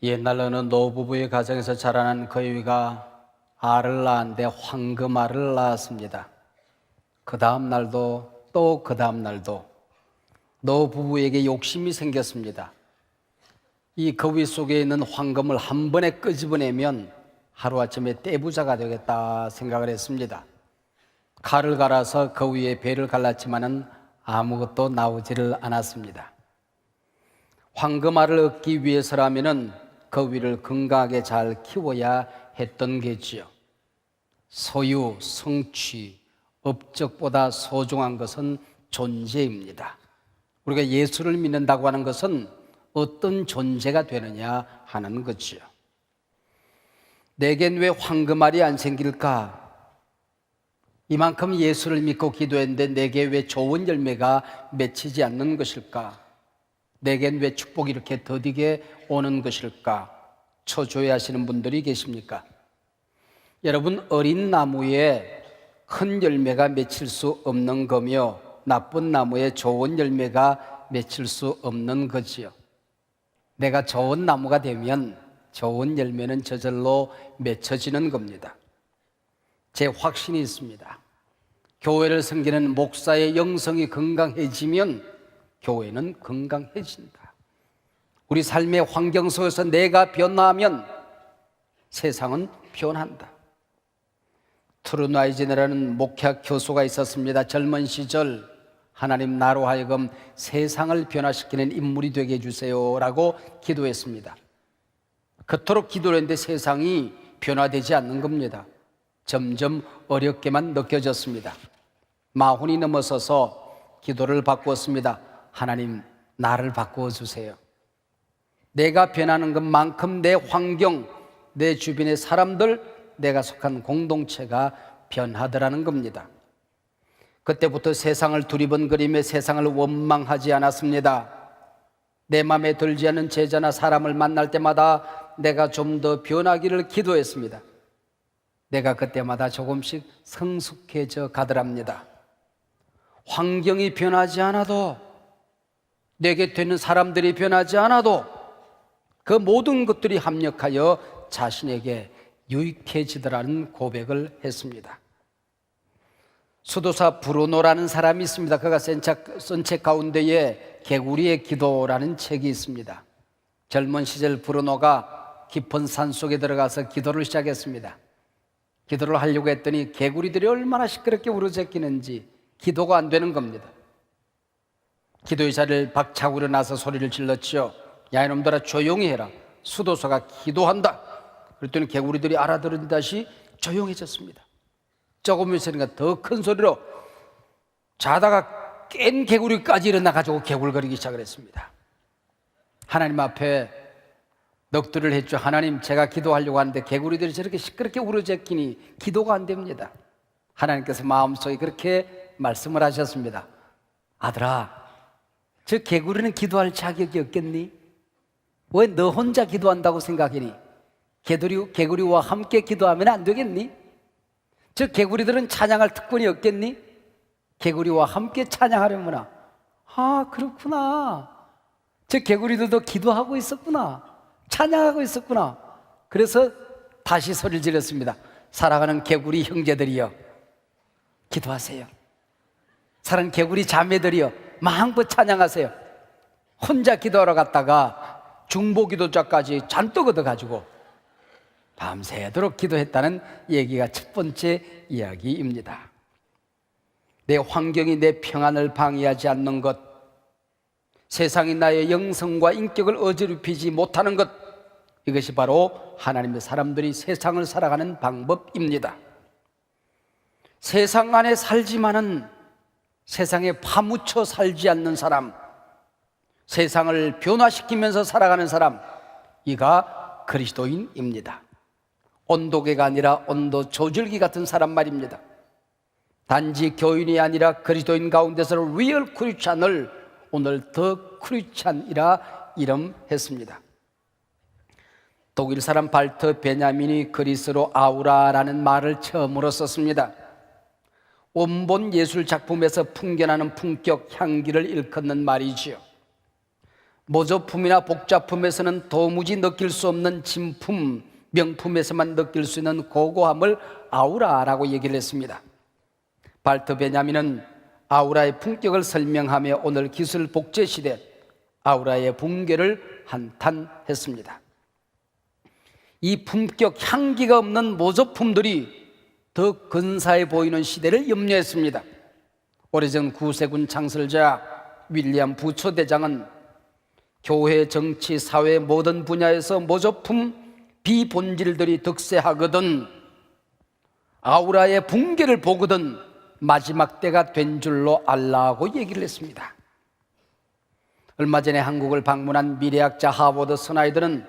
옛날에는 노부부의 가정에서 자라난 거위가 알을 낳았는데 황금알을 낳았습니다. 그 다음 날도 또 그 다음 날도 노부부에게 욕심이 생겼습니다. 이 거위 속에 있는 황금을 한 번에 끄집어내면 하루아침에 떼부자가 되겠다 생각을 했습니다. 칼을 갈아서 거위의 배를 갈랐지만은 아무것도 나오지를 않았습니다. 황금알을 얻기 위해서라면은 거위를 건강하게 잘 키워야 했던 게지요. 소유, 성취, 업적보다 소중한 것은 존재입니다. 우리가 예수를 믿는다고 하는 것은 어떤 존재가 되느냐 하는 거지요. 내겐 왜 황금알이 안 생길까? 이만큼 예수를 믿고 기도했는데 내게 왜 좋은 열매가 맺히지 않는 것일까? 내겐 왜 축복이 이렇게 더디게 오는 것일까? 초조해하시는 분들이 계십니까? 여러분, 어린 나무에 큰 열매가 맺힐 수 없는 거며 나쁜 나무에 좋은 열매가 맺힐 수 없는 거지요. 내가 좋은 나무가 되면 좋은 열매는 저절로 맺혀지는 겁니다. 제 확신이 있습니다. 교회를 섬기는 목사의 영성이 건강해지면 교회는 건강해진다. 우리 삶의 환경 속에서 내가 변화하면 세상은 변한다. 트루나이진이라는 목회학 교수가 있었습니다. 젊은 시절 하나님 나로 하여금 세상을 변화시키는 인물이 되게 해주세요 라고 기도했습니다. 그토록 기도를 했는데 세상이 변화되지 않는 겁니다. 점점 어렵게만 느껴졌습니다. 40이 넘어서서 기도를 바꾸었습니다. 하나님, 나를 바꾸어 주세요. 내가 변하는 것만큼 내 환경, 내 주변의 사람들, 내가 속한 공동체가 변하더라는 겁니다. 그때부터 세상을 두리번거리며 세상을 원망하지 않았습니다. 내 마음에 들지 않는 제자나 사람을 만날 때마다 내가 좀 더 변하기를 기도했습니다. 내가 그때마다 조금씩 성숙해져 가더랍니다. 환경이 변하지 않아도, 내게 되는 사람들이 변하지 않아도 그 모든 것들이 합력하여 자신에게 유익해지더라는 고백을 했습니다. 수도사 브루노라는 사람이 있습니다. 그가 쓴 책 가운데에 개구리의 기도라는 책이 있습니다. 젊은 시절 브루노가 깊은 산속에 들어가서 기도를 시작했습니다. 기도를 하려고 했더니 개구리들이 얼마나 시끄럽게 우러제끼는지 기도가 안 되는 겁니다. 기도의 자리를 박차고 일어나서 소리를 질렀죠. 야, 이놈들아, 조용히 해라. 수도사가 기도한다. 그랬더니 개구리들이 알아들은 듯이 조용해졌습니다. 조금 있으니까 더 큰 소리로 자다가 깬 개구리까지 일어나가지고 개굴거리기 시작을 했습니다. 하나님 앞에 넋두리를 했죠. 하나님, 제가 기도하려고 하는데 개구리들이 저렇게 시끄럽게 우러제끼니 기도가 안 됩니다. 하나님께서 마음속에 그렇게 말씀을 하셨습니다. 아들아, 저 개구리는 기도할 자격이 없겠니? 왜 너 혼자 기도한다고 생각하니? 개구리와 함께 기도하면 안 되겠니? 저 개구리들은 찬양할 특권이 없겠니? 개구리와 함께 찬양하려구나. 아, 그렇구나. 저 개구리들도 기도하고 있었구나. 찬양하고 있었구나. 그래서 다시 소리를 질렀습니다. 사랑하는 개구리 형제들이여, 기도하세요. 사랑하는 개구리 자매들이여, 마음껏 찬양하세요. 혼자 기도하러 갔다가 중보기도자까지 잔뜩 얻어가지고 밤새도록 기도했다는 얘기가 첫 번째 이야기입니다. 내 환경이 내 평안을 방해하지 않는 것, 세상이 나의 영성과 인격을 어지럽히지 못하는 것, 이것이 바로 하나님의 사람들이 세상을 살아가는 방법입니다. 세상 안에 살지만은 세상에 파묻혀 살지 않는 사람, 세상을 변화시키면서 살아가는 사람, 이가 그리스도인입니다. 온도계가 아니라 온도 조절기 같은 사람 말입니다. 단지 교인이 아니라 그리스도인 가운데서 리얼 크리스찬을 오늘 더 크리스찬이라 이름했습니다. 독일 사람 발터 베냐민이 그리스로 아우라라는 말을 처음으로 썼습니다. 원본 예술 작품에서 풍겨나는 품격 향기를 일컫는 말이지요. 모조품이나 복자품에서는 도무지 느낄 수 없는 진품, 명품에서만 느낄 수 있는 고고함을 아우라라고 얘기를 했습니다. 발트 베냐민은 아우라의 품격을 설명하며 오늘 기술 복제 시대 아우라의 붕괴를 한탄했습니다. 이 품격 향기가 없는 모조품들이 더 근사해 보이는 시대를 염려했습니다. 오래전 구세군 창설자 윌리엄 부처 대장은 교회, 정치, 사회 모든 분야에서 모조품, 비본질들이 득세하거든 아우라의 붕괴를 보거든 마지막 때가 된 줄로 알라고 얘기를 했습니다. 얼마 전에 한국을 방문한 미래학자 하버드 스나이더는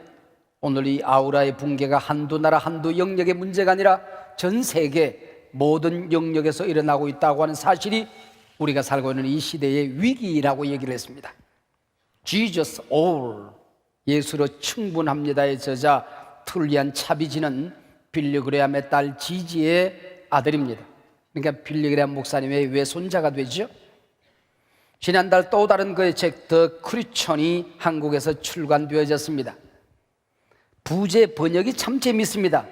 오늘 이 아우라의 붕괴가 한두 나라 한두 영역의 문제가 아니라 전 세계 모든 영역에서 일어나고 있다고 하는 사실이 우리가 살고 있는 이 시대의 위기라고 얘기를 했습니다. Jesus all, 예수로 충분합니다의 저자 툴리안 차비지는 빌리 그레함의 딸 지지의 아들입니다. 그러니까 빌리 그레함 목사님의 외손자가 되죠. 지난달 또 다른 그의 책 더 크리스천이 한국에서 출간되어졌습니다. 부제 번역이 참 재밌습니다.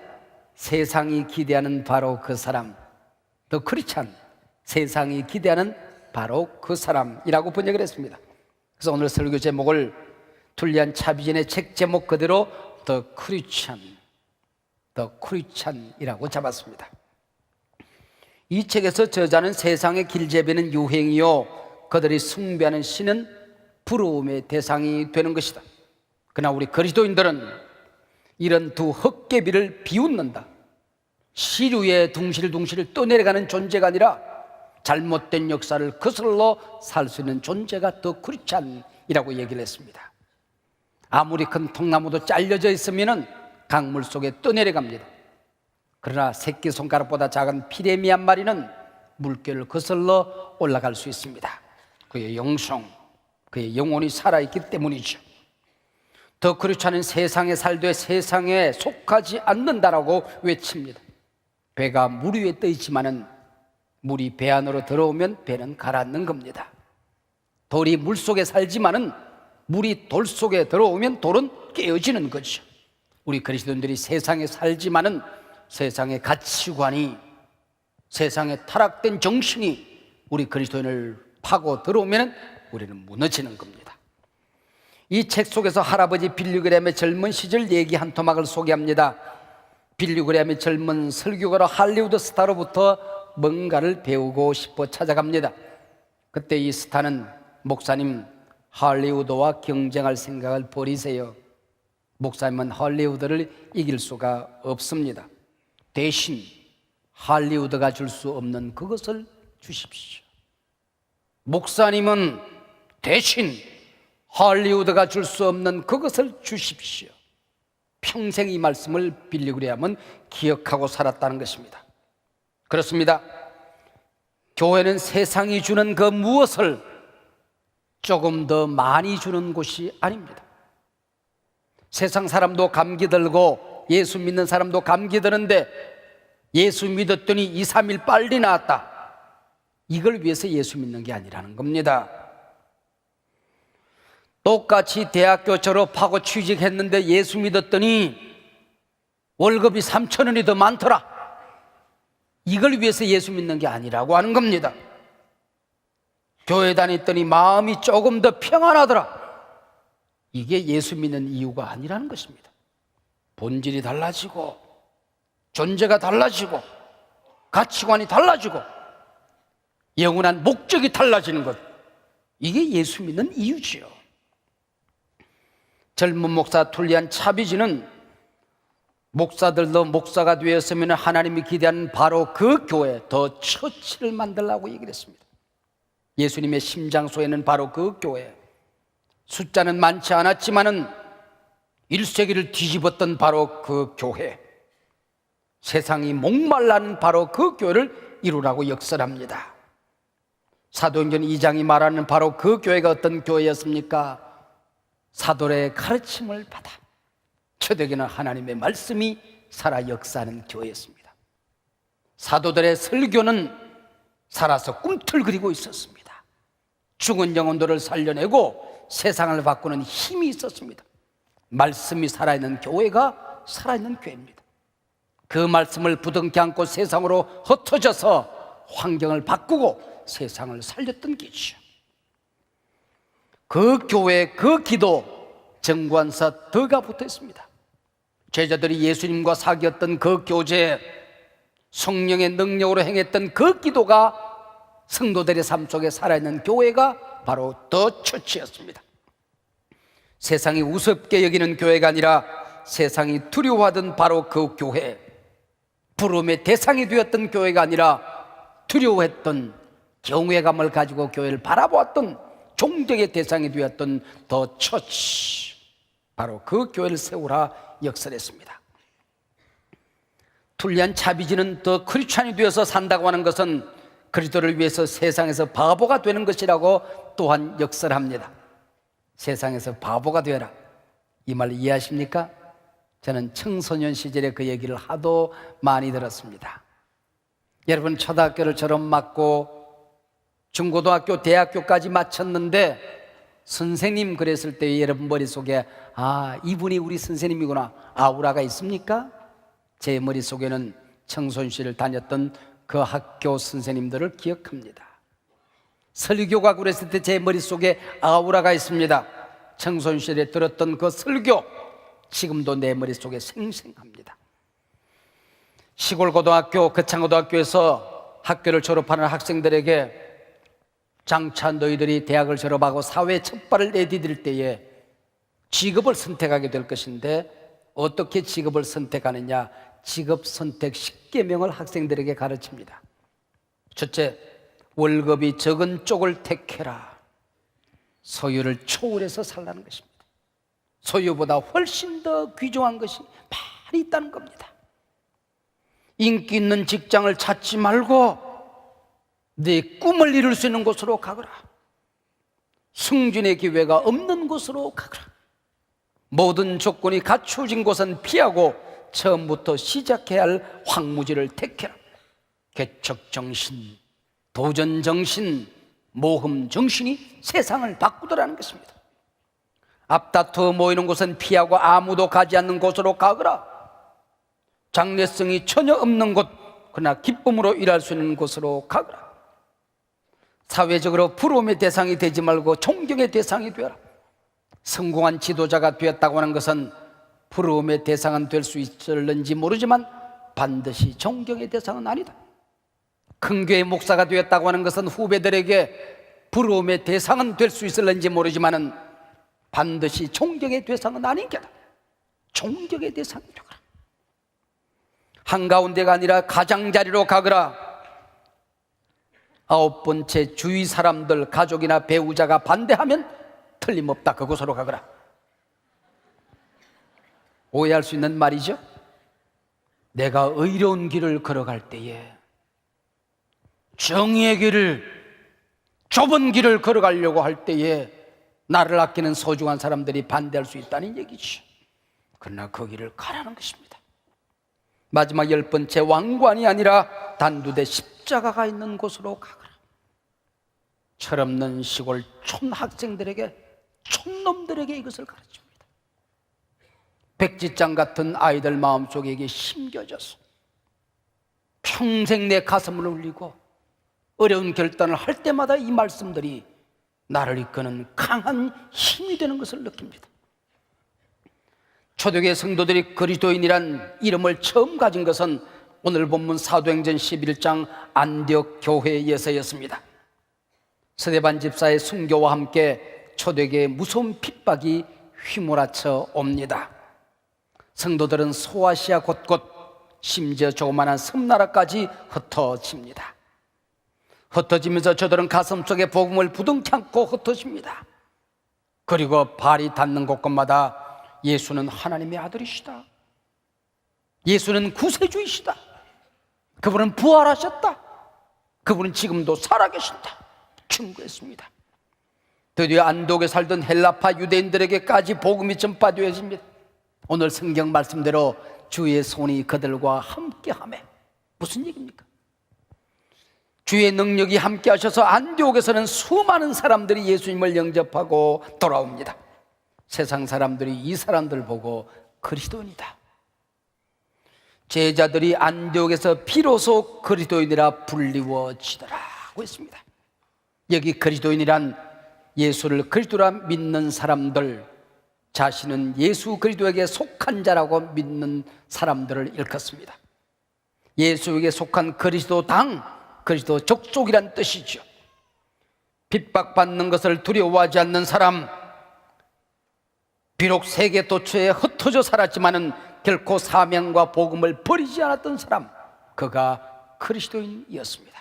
세상이 기대하는 바로 그 사람, 더 크리스천, 세상이 기대하는 바로 그 사람이라고 번역을 했습니다. 그래서 오늘 설교 제목을 툴리안 차비진의 책 제목 그대로 더 크리스천이라고 잡았습니다. 이 책에서 저자는 세상의 길재배는 유행이요 그들이 숭배하는 신은 부러움의 대상이 되는 것이다. 그러나 우리 그리스도인들은 이런 두 헛개비를 비웃는다. 시류의 둥실둥실 떠내려가는 존재가 아니라 잘못된 역사를 거슬러 살 수 있는 존재가 더 크리스찬이라고 얘기를 했습니다. 아무리 큰 통나무도 잘려져 있으면 강물 속에 떠내려갑니다. 그러나 새끼손가락보다 작은 피레미 한 마리는 물결을 거슬러 올라갈 수 있습니다. 그의 영성, 그의 영혼이 살아있기 때문이죠. 더 크리스찬은 세상에 살되 세상에 속하지 않는다라고 외칩니다. 배가 물 위에 떠 있지만은 물이 배 안으로 들어오면 배는 가라앉는 겁니다. 돌이 물 속에 살지만은 물이 돌 속에 들어오면 돌은 깨어지는 거죠. 우리 그리스도인들이 세상에 살지만은 세상의 가치관이, 세상의 타락된 정신이 우리 그리스도인을 파고 들어오면 우리는 무너지는 겁니다. 이 책 속에서 할아버지 빌리 그레함의 젊은 시절 얘기 한 토막을 소개합니다. 빌리 그레함의 젊은 설교가로 할리우드 스타로부터 뭔가를 배우고 싶어 찾아갑니다. 그때 이 스타는 목사님, 할리우드와 경쟁할 생각을 버리세요. 목사님은 할리우드를 이길 수가 없습니다. 대신 할리우드가 줄 수 없는 그것을 주십시오. 목사님은 대신 할리우드가 줄 수 없는 그것을 주십시오. 평생 이 말씀을 빌리 그레함은 기억하고 살았다는 것입니다. 그렇습니다. 교회는 세상이 주는 그 무엇을 조금 더 많이 주는 곳이 아닙니다. 세상 사람도 감기 들고 예수 믿는 사람도 감기 드는데 예수 믿었더니 2, 3일 빨리 나았다. 이걸 위해서 예수 믿는 게 아니라는 겁니다. 똑같이 대학교 졸업하고 취직했는데 예수 믿었더니 월급이 3,000원이 더 많더라. 이걸 위해서 예수 믿는 게 아니라고 하는 겁니다. 교회 다녔더니 마음이 조금 더 평안하더라. 이게 예수 믿는 이유가 아니라는 것입니다. 본질이 달라지고 존재가 달라지고 가치관이 달라지고 영원한 목적이 달라지는 것, 이게 예수 믿는 이유지요. 젊은 목사 툴리안 차비지는 목사들도 목사가 되었으면 하나님이 기대하는 바로 그 교회, 더 처치를 만들라고 얘기를 했습니다. 예수님의 심장소에는 바로 그 교회, 숫자는 많지 않았지만은 1세기를 뒤집었던 바로 그 교회, 세상이 목말라는 바로 그 교회를 이루라고 역설합니다. 사도행전 2장이 말하는 바로 그 교회가 어떤 교회였습니까? 사도의 가르침을 받아 초대교회는 하나님의 말씀이 살아 역사하는 교회였습니다. 사도들의 설교는 살아서 꿈틀거리고 있었습니다. 죽은 영혼들을 살려내고 세상을 바꾸는 힘이 있었습니다. 말씀이 살아있는 교회가 살아있는 교회입니다. 그 말씀을 부둥켜 안고 세상으로 흩어져서 환경을 바꾸고 세상을 살렸던 기죠. 그 교회, 그 기도, 정관사 더가 붙어 있습니다. 제자들이 예수님과 사귀었던 그 교제, 성령의 능력으로 행했던 그 기도가 성도들의 삶 속에 살아있는 교회가 바로 더 처치였습니다. 세상이 우습게 여기는 교회가 아니라 세상이 두려워하던 바로 그 교회, 부름의 대상이 되었던 교회가 아니라 두려워했던 경외감을 가지고 교회를 바라보았던 존경의 대상이 되었던 더 처치, 바로 그 교회를 세우라 역설했습니다. 불리한 자비지는 더 크리스찬이 되어서 산다고 하는 것은 그리스도를 위해서 세상에서 바보가 되는 것이라고 또한 역설합니다. 세상에서 바보가 되어라, 이 말 이해하십니까? 저는 청소년 시절에 그 얘기를 하도 많이 들었습니다. 여러분, 초등학교를 졸업 맞고 중고등학교, 대학교까지 마쳤는데 선생님 그랬을 때 여러분 머릿속에 이분이 우리 선생님이구나 아우라가 있습니까? 제 머릿속에는 청소년시를 다녔던 그 학교 선생님들을 기억합니다. 설교가 그랬을 때 제 머릿속에 아우라가 있습니다. 청소년시절에 들었던 그 설교 지금도 내 머릿속에 생생합니다. 시골 고등학교, 거창고등학교에서 학교를 졸업하는 학생들에게 장차 너희들이 대학을 졸업하고 사회에 첫 발을 내디딜 때에 직업을 선택하게 될 것인데 어떻게 직업을 선택하느냐, 직업 선택 10계명을 학생들에게 가르칩니다. 첫째, 월급이 적은 쪽을 택해라. 소유를 초월해서 살라는 것입니다. 소유보다 훨씬 더 귀중한 것이 많이 있다는 겁니다. 인기 있는 직장을 찾지 말고 네 꿈을 이룰 수 있는 곳으로 가거라. 승진의 기회가 없는 곳으로 가거라. 모든 조건이 갖춰진 곳은 피하고 처음부터 시작해야 할 황무지를 택해라. 개척정신, 도전정신, 모험정신이 세상을 바꾸더라는 것입니다. 앞다투어 모이는 곳은 피하고 아무도 가지 않는 곳으로 가거라. 장래성이 전혀 없는 곳, 그러나 기쁨으로 일할 수 있는 곳으로 가거라. 사회적으로 부러움의 대상이 되지 말고 존경의 대상이 되어라. 성공한 지도자가 되었다고 하는 것은 부러움의 대상은 될 수 있을는지 모르지만 반드시 존경의 대상은 아니다. 큰 교회 목사가 되었다고 하는 것은 후배들에게 부러움의 대상은 될 수 있을는지 모르지만 반드시 존경의 대상은 아닌 게다. 존경의 대상이 되거라. 한가운데가 아니라 가장자리로 가거라. 9번째, 주위 사람들, 가족이나 배우자가 반대하면 틀림없다, 그곳으로 가거라. 오해할 수 있는 말이죠. 내가 의로운 길을 걸어갈 때에 정의의 길을, 좁은 길을 걸어가려고 할 때에 나를 아끼는 소중한 사람들이 반대할 수 있다는 얘기죠. 그러나 그 길을 가라는 것입니다. 마지막 10번째, 왕관이 아니라 단두대 십자가가 있는 곳으로 가거라. 철없는 시골 촌학생들에게, 촌놈들에게 이것을 가르칩니다. 백지장 같은 아이들 마음속에 이게 심겨져서 평생 내 가슴을 울리고 어려운 결단을 할 때마다 이 말씀들이 나를 이끄는 강한 힘이 되는 것을 느낍니다. 초대교회 성도들이 그리스도인이란 이름을 처음 가진 것은 오늘 본문 사도행전 11장 안디옥 교회에서였습니다. 스데반 집사의 순교와 함께 초대교회의 무서운 핍박이 휘몰아쳐 옵니다. 성도들은 소아시아 곳곳, 심지어 조그마한 섬나라까지 흩어집니다. 흩어지면서 저들은 가슴속에 복음을 부둥켜 안고 흩어집니다. 그리고 발이 닿는 곳곳마다 예수는 하나님의 아들이시다, 예수는 구세주이시다, 그분은 부활하셨다, 그분은 지금도 살아계신다 증거했습니다. 드디어 안독에 살던 헬라파 유대인들에게까지 복음이 전파되어집니다. 오늘 성경 말씀대로 주의 손이 그들과 함께하매, 무슨 얘기입니까? 주의 능력이 함께 하셔서 안디옥에서는 수많은 사람들이 예수님을 영접하고 돌아옵니다. 세상 사람들이 이 사람들 보고 그리스도인이다, 제자들이 안디옥에서 비로소 그리스도인이라 불리워지더라고 했습니다. 여기 그리스도인이란 예수를 그리스도라 믿는 사람들, 자신은 예수 그리스도에게 속한 자라고 믿는 사람들을 일컫습니다. 예수에게 속한 그리스도당, 그리스도 족속이란 뜻이죠. 핍박받는 것을 두려워하지 않는 사람, 비록 세계 도처에 흩어져 살았지만은 결코 사명과 복음을 버리지 않았던 사람, 그가 그리스도인이었습니다.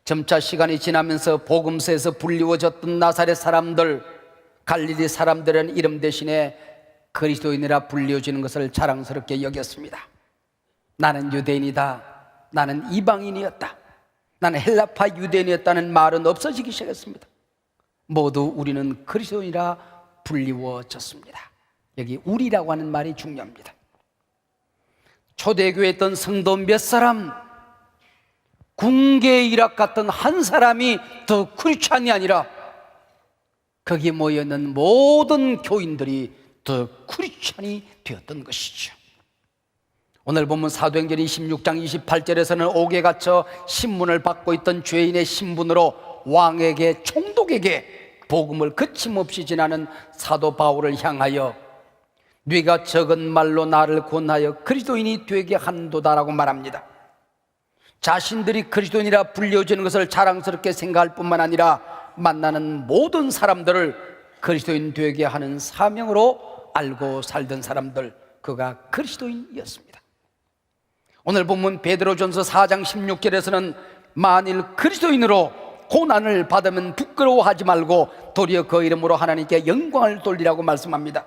점차 시간이 지나면서 복음서에서 불리워졌던 나사렛 사람들, 갈릴리 사람들은 이름 대신에 그리스도인이라 불리워지는 것을 자랑스럽게 여겼습니다. 나는 유대인이다, 나는 이방인이었다, 나는 헬라파 유대인이었다는 말은 없어지기 시작했습니다. 모두 우리는 그리스도인이라 불리워졌습니다. 여기 우리라고 하는 말이 중요합니다. 초대교회에 있던 성도 몇 사람, 궁계 이락 같은 한 사람이 더 크리스찬이 아니라 거기에 모여있는 모든 교인들이 더 크리스찬이 되었던 것이죠. 오늘 보면 사도행전 26장 28절에서는 옥에 갇혀 신문을 받고 있던 죄인의 신분으로 왕에게, 총독에게 복음을 거침없이 전하는 사도 바울을 향하여 네가 적은 말로 나를 권하여 그리스도인이 되게 한도다라고 말합니다. 자신들이 그리스도인이라 불려지는 것을 자랑스럽게 생각할 뿐만 아니라 만나는 모든 사람들을 그리스도인 되게 하는 사명으로 알고 살던 사람들, 그가 그리스도인이었습니다. 오늘 본문 베드로전서 4장 16절에서는 만일 그리스도인으로 고난을 받으면 부끄러워하지 말고 도리어 그 이름으로 하나님께 영광을 돌리라고 말씀합니다.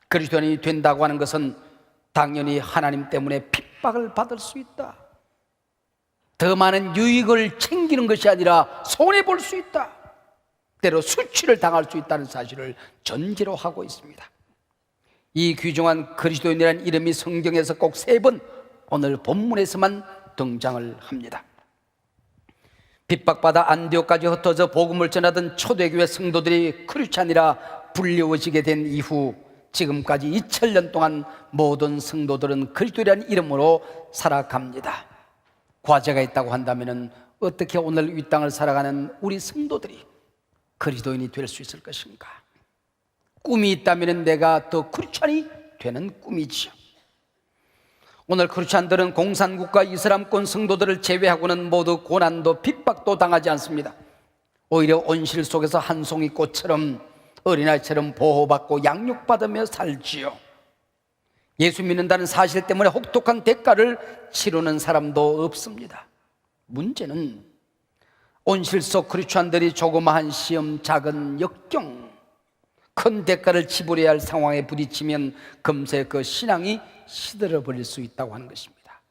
그리스도인이 된다고 하는 것은 당연히 하나님 때문에 핍박을 받을 수 있다, 더 많은 유익을 챙기는 것이 아니라 손해볼 수 있다, 때로 수치를 당할 수 있다는 사실을 전제로 하고 있습니다. 이 귀중한 그리스도인이라는 이름이 성경에서 꼭 3번 오늘 본문에서만 등장을 합니다. 핍박받아 안디옥까지 흩어져 복음을 전하던 초대교회 성도들이 크리스찬이라 불리워지게 된 이후 지금까지 2000년 동안 모든 성도들은 그리스도라는 이름으로 살아갑니다. 과제가 있다고 한다면 어떻게 오늘 이 땅을 살아가는 우리 성도들이 그리스도인이 될 수 있을 것인가? 꿈이 있다면 내가 더 크리스찬이 되는 꿈이지요. 오늘 크리스찬들은 공산국가 이슬람권 성도들을 제외하고는 모두 고난도 핍박도 당하지 않습니다. 오히려 온실 속에서 한 송이 꽃처럼 어린아이처럼 보호받고 양육받으며 살지요. 예수 믿는다는 사실 때문에 혹독한 대가를 치르는 사람도 없습니다. 문제는 온실 속 크리스찬들이 조그마한 시험, 작은 역경, 큰 대가를 지불해야 할 상황에 부딪히면 금세 그 신앙이 시들어버릴 수 있다고 하는 것입니다.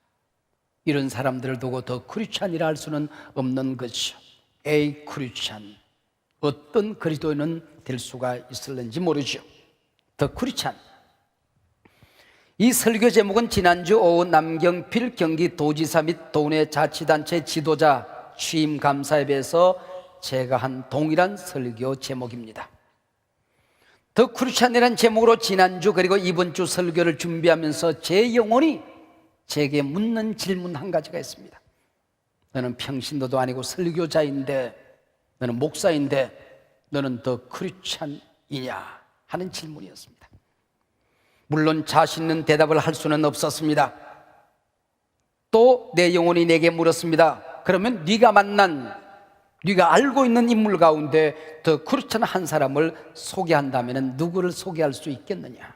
이런 사람들을 두고 더 크리스찬이라 할 수는 없는 것이죠. 에이 크리스찬, 어떤 그리스도인은 될 수가 있을는지 모르죠. 더 크리스찬. 이 설교 제목은 지난주 오후 남경필 경기도지사 및 도내 자치단체 지도자 취임 감사회에서 제가 한 동일한 설교 제목입니다. 더 크리스찬이라는 제목으로 지난주 그리고 이번 주 설교를 준비하면서 제 영혼이 제게 묻는 질문 한 가지가 있습니다. 너는 평신도도 아니고 설교자인데, 너는 목사인데 너는 더 크리스찬이냐 하는 질문이었습니다. 물론 자신 있는 대답을 할 수는 없었습니다. 또 내 영혼이 내게 물었습니다. 그러면 네가 만난, 네가 알고 있는 인물 가운데 더 크리스찬 한 사람을 소개한다면 누구를 소개할 수 있겠느냐?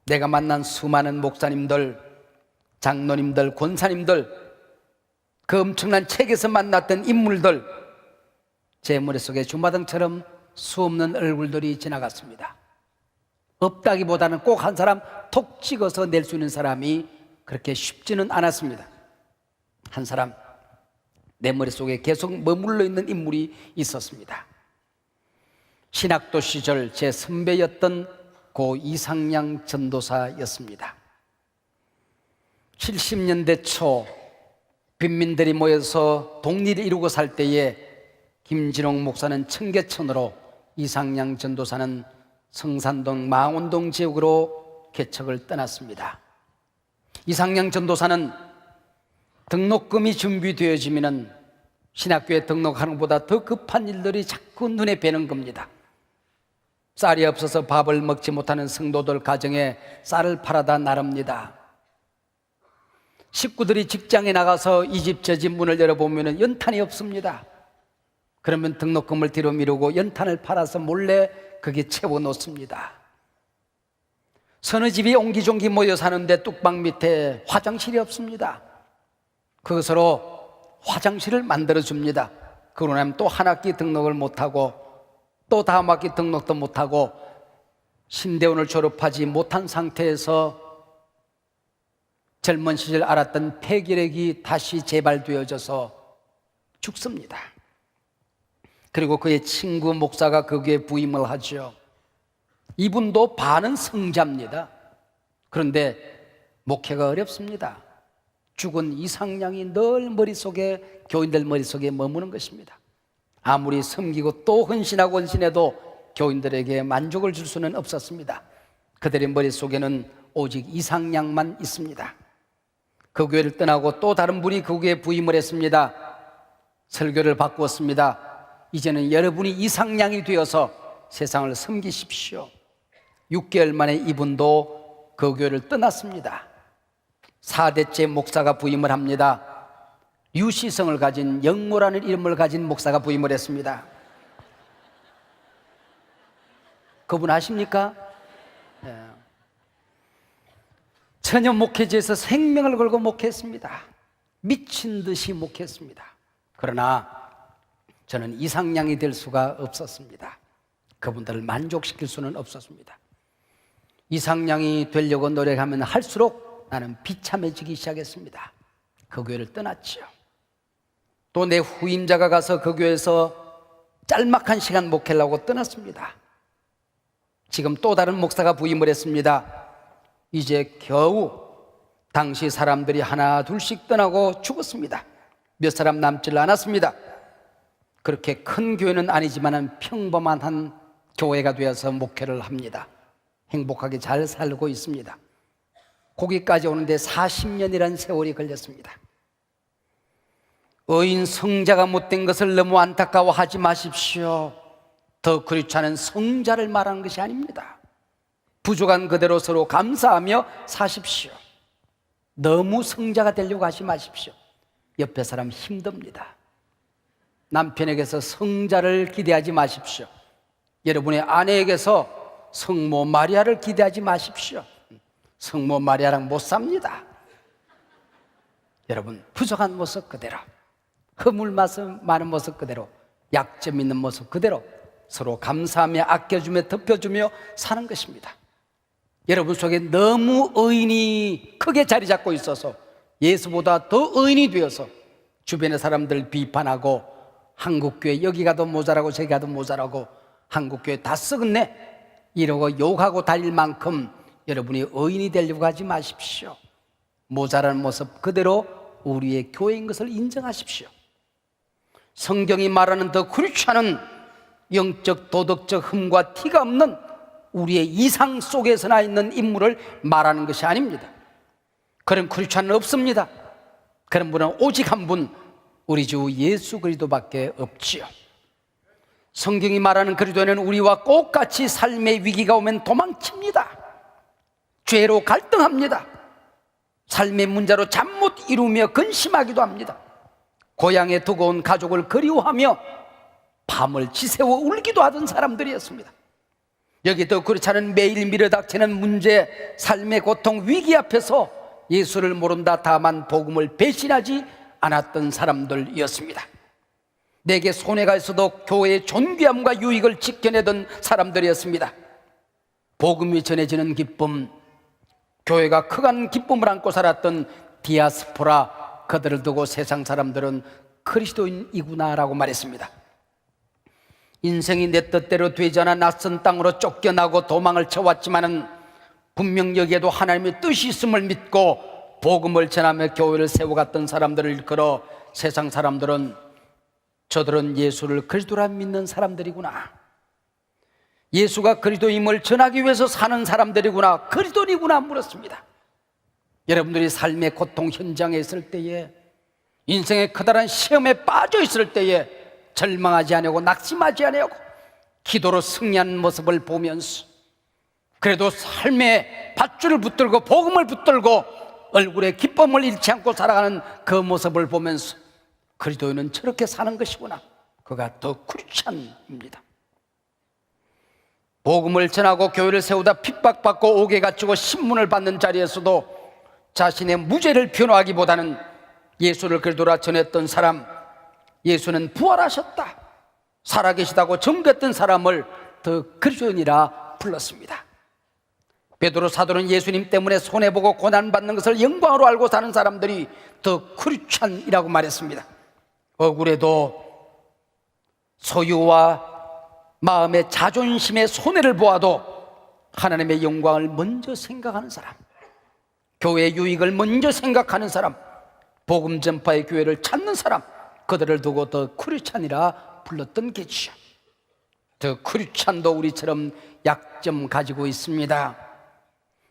내가 만난 수많은 목사님들, 장로님들, 권사님들, 그 엄청난 책에서 만났던 인물들, 제 머릿속에 주마등처럼 수없는 얼굴들이 지나갔습니다. 없다기보다는 꼭 한 사람 톡 찍어서 낼 수 있는 사람이 그렇게 쉽지는 않았습니다. 한 사람, 내 머릿속에 계속 머물러 있는 인물이 있었습니다. 신학도 시절 제 선배였던 고 이상양 전도사였습니다. 70년대 초 빈민들이 모여서 독립을 이루고 살 때에 김진홍 목사는 청계천으로, 이상양 전도사는 성산동 망원동 지역으로 개척을 떠났습니다. 이상양 전도사는 등록금이 준비되어지면 신학교에 등록하는 것보다 더 급한 일들이 자꾸 눈에 뵈는 겁니다. 쌀이 없어서 밥을 먹지 못하는 성도들 가정에 쌀을 팔아다 나릅니다. 식구들이 직장에 나가서 이 집 저 집 문을 열어보면 연탄이 없습니다. 그러면 등록금을 뒤로 미루고 연탄을 팔아서 몰래 거기에 채워놓습니다. 서너 집이 옹기종기 모여 사는데 뚝방 밑에 화장실이 없습니다. 그것으로 화장실을 만들어줍니다. 그러고 나면 또 한 학기 등록을 못하고 또 다음 학기 등록도 못하고 신대원을 졸업하지 못한 상태에서 젊은 시절 알았던 폐결핵이 다시 재발되어져서 죽습니다. 그리고 그의 친구 목사가 거기에 부임을 하죠. 이분도 반은 성자입니다. 그런데 목회가 어렵습니다. 죽은 이상양이 늘 머릿속에, 교인들 머릿속에 머무는 것입니다. 아무리 섬기고 또 헌신하고 헌신해도 교인들에게 만족을 줄 수는 없었습니다. 그들의 머릿속에는 오직 이상양만 있습니다. 그 교회를 떠나고 또 다른 분이 그 교회에 부임을 했습니다. 설교를 바꾸었습니다. 이제는 여러분이 이상양이 되어서 세상을 섬기십시오. 6개월 만에 이분도 그 교회를 떠났습니다. 4대째 목사가 부임을 합니다. 류시성을 가진 영모라는 이름을 가진 목사가 부임을 했습니다. 그분 아십니까? 천연 목회지에서 생명을 걸고 목회했습니다. 미친 듯이 목회했습니다. 그러나 저는 이상양이 될 수가 없었습니다. 그분들을 만족시킬 수는 없었습니다. 이상양이 되려고 노력하면 할수록 나는 비참해지기 시작했습니다. 그 교회를 떠났죠. 또 내 후임자가 가서 그 교회에서 짤막한 시간 목회를 하고 떠났습니다. 지금 또 다른 목사가 부임을 했습니다. 이제 겨우 당시 사람들이 하나 둘씩 떠나고 죽었습니다. 몇 사람 남질 않았습니다. 그렇게 큰 교회는 아니지만 평범한 한 교회가 되어서 목회를 합니다. 행복하게 잘 살고 있습니다. 거기까지 오는데 40년이라는 세월이 걸렸습니다. 의인 성자가 못된 것을 너무 안타까워하지 마십시오. 더 그렇지 않은 성자를 말하는 것이 아닙니다. 부족한 그대로 서로 감사하며 사십시오. 너무 성자가 되려고 하지 마십시오. 옆에 사람 힘듭니다. 남편에게서 성자를 기대하지 마십시오. 여러분의 아내에게서 성모 마리아를 기대하지 마십시오. 성모 마리아랑 못 삽니다. 여러분, 부족한 모습 그대로, 허물 많은 모습 그대로, 약점 있는 모습 그대로 서로 감사하며 아껴주며 덮여주며 사는 것입니다. 여러분 속에 너무 의인이 크게 자리 잡고 있어서 예수보다 더 의인이 되어서 주변의 사람들 비판하고 한국교회 여기 가도 모자라고 저기 가도 모자라고 한국교회 다 썩었네 이러고 욕하고 다닐 만큼 여러분이 의인이 되려고 하지 마십시오. 모자란 모습 그대로 우리의 교회인 것을 인정하십시오. 성경이 말하는 더 그렇지 않은 영적 도덕적 흠과 티가 없는 우리의 이상 속에서 나 있는 인물을 말하는 것이 아닙니다. 그런 크리스찬은 없습니다. 그런 분은 오직 한 분, 우리 주 예수 그리스도밖에 없지요. 성경이 말하는 그리스도는 우리와 똑같이 삶의 위기가 오면 도망칩니다. 죄로 갈등합니다. 삶의 문제로 잠 못 이루며 근심하기도 합니다. 고향에 두고 온 가족을 그리워하며 밤을 지새워 울기도 하던 사람들이었습니다. 여기도 그렇지 않은 매일 밀어닥치는 문제, 삶의 고통, 위기 앞에서 예수를 모른다 다만 복음을 배신하지 않았던 사람들이었습니다. 내게 손해가 있어도 교회의 존귀함과 유익을 지켜내던 사람들이었습니다. 복음이 전해지는 기쁨, 교회가 크간 기쁨을 안고 살았던 디아스포라, 그들을 두고 세상 사람들은 그리스도인이구나라고 말했습니다. 인생이 내 뜻대로 되지 않아 낯선 땅으로 쫓겨나고 도망을 쳐왔지만은 분명 여기에도 하나님의 뜻이 있음을 믿고 복음을 전하며 교회를 세워갔던 사람들을 일컬어 세상 사람들은 저들은 예수를 그리스도라 믿는 사람들이구나, 예수가 그리스도임을 전하기 위해서 사는 사람들이구나, 그리스도인이구나 물었습니다. 여러분들이 삶의 고통 현장에 있을 때에, 인생의 커다란 시험에 빠져 있을 때에 절망하지 아니하고 낙심하지 아니하고 기도로 승리하는 모습을 보면서, 그래도 삶의 밧줄을 붙들고 복음을 붙들고 얼굴에 기쁨을 잃지 않고 살아가는 그 모습을 보면서 그리스도인은 저렇게 사는 것이구나, 그가 더 크리스찬입니다. 복음을 전하고 교회를 세우다 핍박받고 옥에 갇히고 신문을 받는 자리에서도 자신의 무죄를 변호하기보다는 예수를 그리스도라 전했던 사람, 예수는 부활하셨다, 살아계시다고 전했던 사람을 더 그리스도인이라 불렀습니다. 베드로 사도는 예수님 때문에 손해보고 고난받는 것을 영광으로 알고 사는 사람들이 더 크리스찬이라고 말했습니다. 억울해도 소유와 마음의 자존심의 손해를 보아도 하나님의 영광을 먼저 생각하는 사람, 교회의 유익을 먼저 생각하는 사람, 복음 전파의 교회를 찾는 사람, 그들을 두고 더 크리스찬이라 불렀던 게지요. 더 크리스찬도 우리처럼 약점 가지고 있습니다.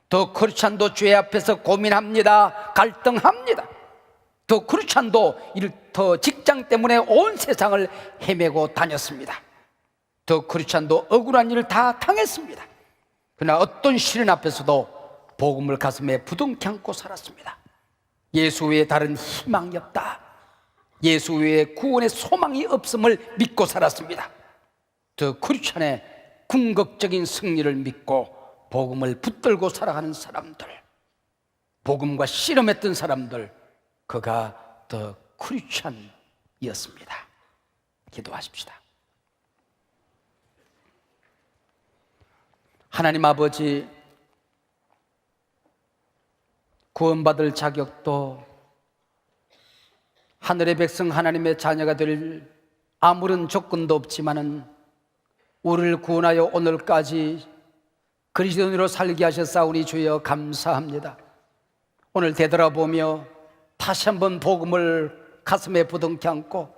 더 크리스찬도 죄 앞에서 고민합니다. 갈등합니다. 더 크리스찬도 일터 직장 때문에 온 세상을 헤매고 다녔습니다. 더 크리스찬도 억울한 일을 다 당했습니다. 그러나 어떤 시련 앞에서도 복음을 가슴에 부둥켜 안고 살았습니다. 예수 외에 다른 희망이 없다, 예수 외에 구원의 소망이 없음을 믿고 살았습니다. 더 크리스찬의 궁극적인 승리를 믿고 복음을 붙들고 살아가는 사람들, 복음과 씨름했던 사람들, 그가 더 크리스찬이었습니다. 기도하십시다. 하나님 아버지, 구원받을 자격도 하늘의 백성 하나님의 자녀가 될 아무런 조건도 없지만은 우리를 구원하여 오늘까지 그리스도인으로 살게 하셨사오니 주여 감사합니다. 오늘 되돌아보며 다시 한번 복음을 가슴에 부둥켜 안고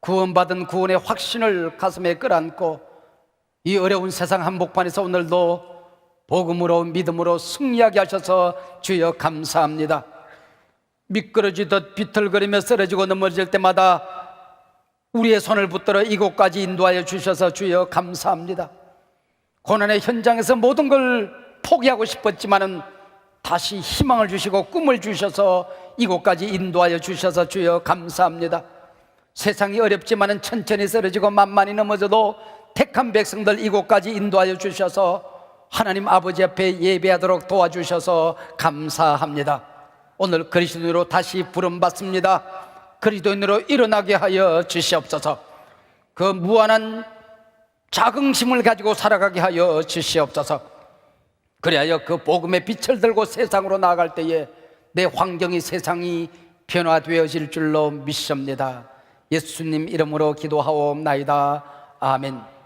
구원받은 구원의 확신을 가슴에 끌어안고 이 어려운 세상 한복판에서 오늘도 복음으로 믿음으로 승리하게 하셔서 주여 감사합니다. 미끄러지듯 비틀거리며 쓰러지고 넘어질 때마다 우리의 손을 붙들어 이곳까지 인도하여 주셔서 주여 감사합니다. 고난의 현장에서 모든 걸 포기하고 싶었지만은 다시 희망을 주시고 꿈을 주셔서 이곳까지 인도하여 주셔서 주여 감사합니다. 세상이 어렵지만은 천천히 쓰러지고 만만히 넘어져도 택한 백성들 이곳까지 인도하여 주셔서 하나님 아버지 앞에 예배하도록 도와주셔서 감사합니다. 오늘 그리스도인으로 다시 부름받습니다. 그리스도인으로 일어나게 하여 주시옵소서. 그 무한한 자긍심을 가지고 살아가게 하여 주시옵소서. 그리하여 그 복음의 빛을 들고 세상으로 나아갈 때에 내 환경이, 세상이 변화되어질 줄로 믿습니다. 예수님 이름으로 기도하옵나이다. 아멘.